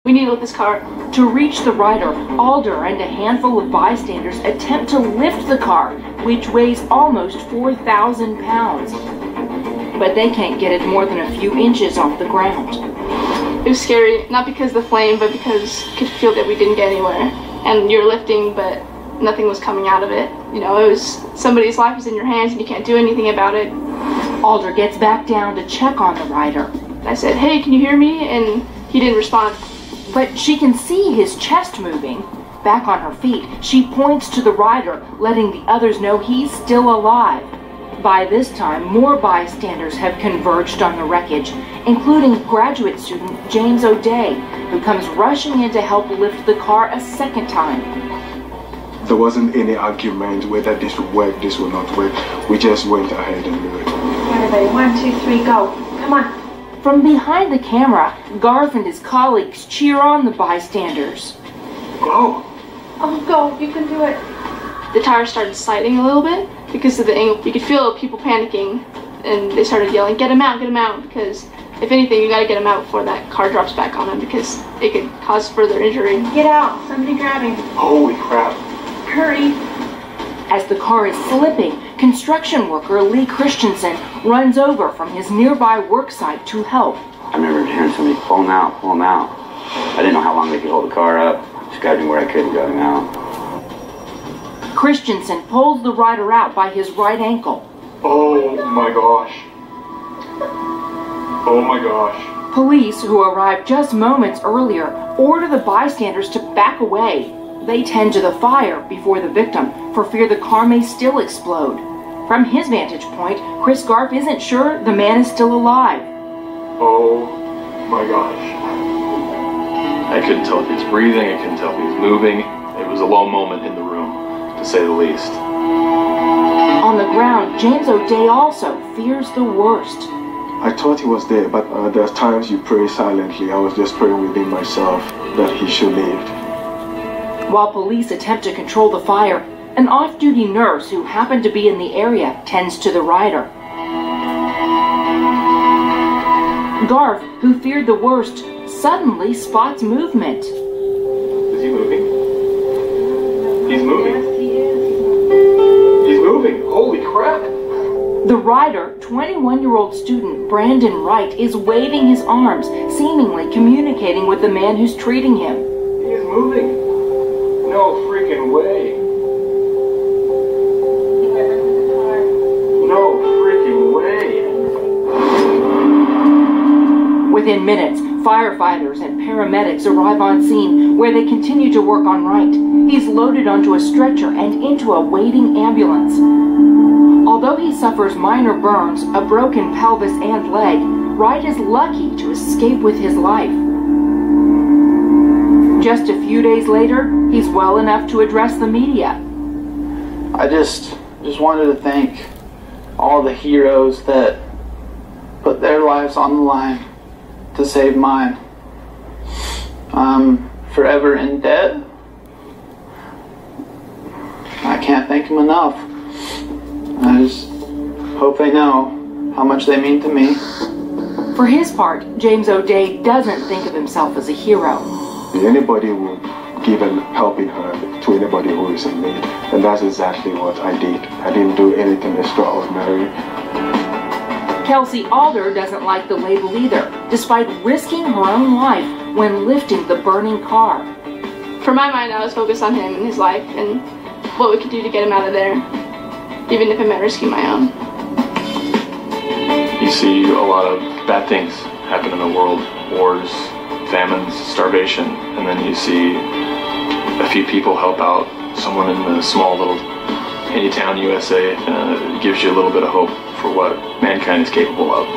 We need to lift this car. To reach the rider, Alder and a handful of bystanders attempt to lift the car, which weighs almost 4,000 pounds. But they can't get it more than a few inches off the ground. It was scary, not because of the flame, but because you could feel that we didn't get anywhere. And you're lifting, but nothing was coming out of it. You know, it was somebody's life is in your hands and you can't do anything about it. Alder gets back down to check on the rider. I said, "Hey, can you hear me?" And he didn't respond. But she can see his chest moving. Back on her feet, she points to the rider, letting the others know he's still alive. By this time, more bystanders have converged on the wreckage, including graduate student James O'Day, who comes rushing in to help lift the car a second time. There wasn't any argument whether this would work, this would not work. We just went ahead and did it. Everybody, 1, 2, 3, go. Come on. From behind the camera, Garf and his colleagues cheer on the bystanders. Go! Oh, go. You can do it. The tires started sliding a little bit because of the angle. You could feel people panicking, and they started yelling, "Get him out," because if anything, you got to get him out before that car drops back on him because it could cause further injury. Get out. Somebody grab him. Holy crap. Hurry. As the car is slipping, construction worker Lee Christensen runs over from his nearby worksite to help. I remember hearing somebody, "Pull him out, pull him out." I didn't know how long they could hold the car up. Just grabbed him where I could and got him out. Christensen pulls the rider out by his right ankle. Oh my gosh. Oh my gosh. Police, who arrived just moments earlier, order the bystanders to back away. They tend to the fire before the victim, for fear the car may still explode. From his vantage point, Chris Garf isn't sure the man is still alive. Oh my gosh. I couldn't tell if he was breathing, I couldn't tell if he was moving. It was a low moment in the room, to say the least. On the ground, James O'Day also fears the worst. I thought he was dead, but there are times you pray silently. I was just praying within myself that he should live. While police attempt to control the fire, an off-duty nurse who happened to be in the area tends to the rider. Garf, who feared the worst, suddenly spots movement. Is he moving? He's moving. Yes, he is. He's moving. Holy crap. The rider, 21-year-old student Brandon Wright, is waving his arms, seemingly communicating with the man who's treating him. He is moving. No freaking way. No freaking way. Within minutes, firefighters and paramedics arrive on scene, where they continue to work on Wright. He's loaded onto a stretcher and into a waiting ambulance. Although he suffers minor burns, a broken pelvis and leg, Wright is lucky to escape with his life. Just a few days later, he's well enough to address the media. I just wanted to thank all the heroes that put their lives on the line to save mine. I'm forever in debt. I can't thank them enough. I just hope they know how much they mean to me. For his part, James O'Day doesn't think of himself as a hero. Anybody will give a helping hand to anybody who is in need, and that's exactly what I did. I didn't do anything extraordinary. Kelsey Alder doesn't like the label either, despite risking her own life when lifting the burning car. For my mind, I was focused on him and his life and what we could do to get him out of there, even if it meant risking my own. You see a lot of bad things happen in the world. Wars, famines, starvation, and then you see a few people help out someone in the small little any town USA. It gives you a little bit of hope for what mankind is capable of.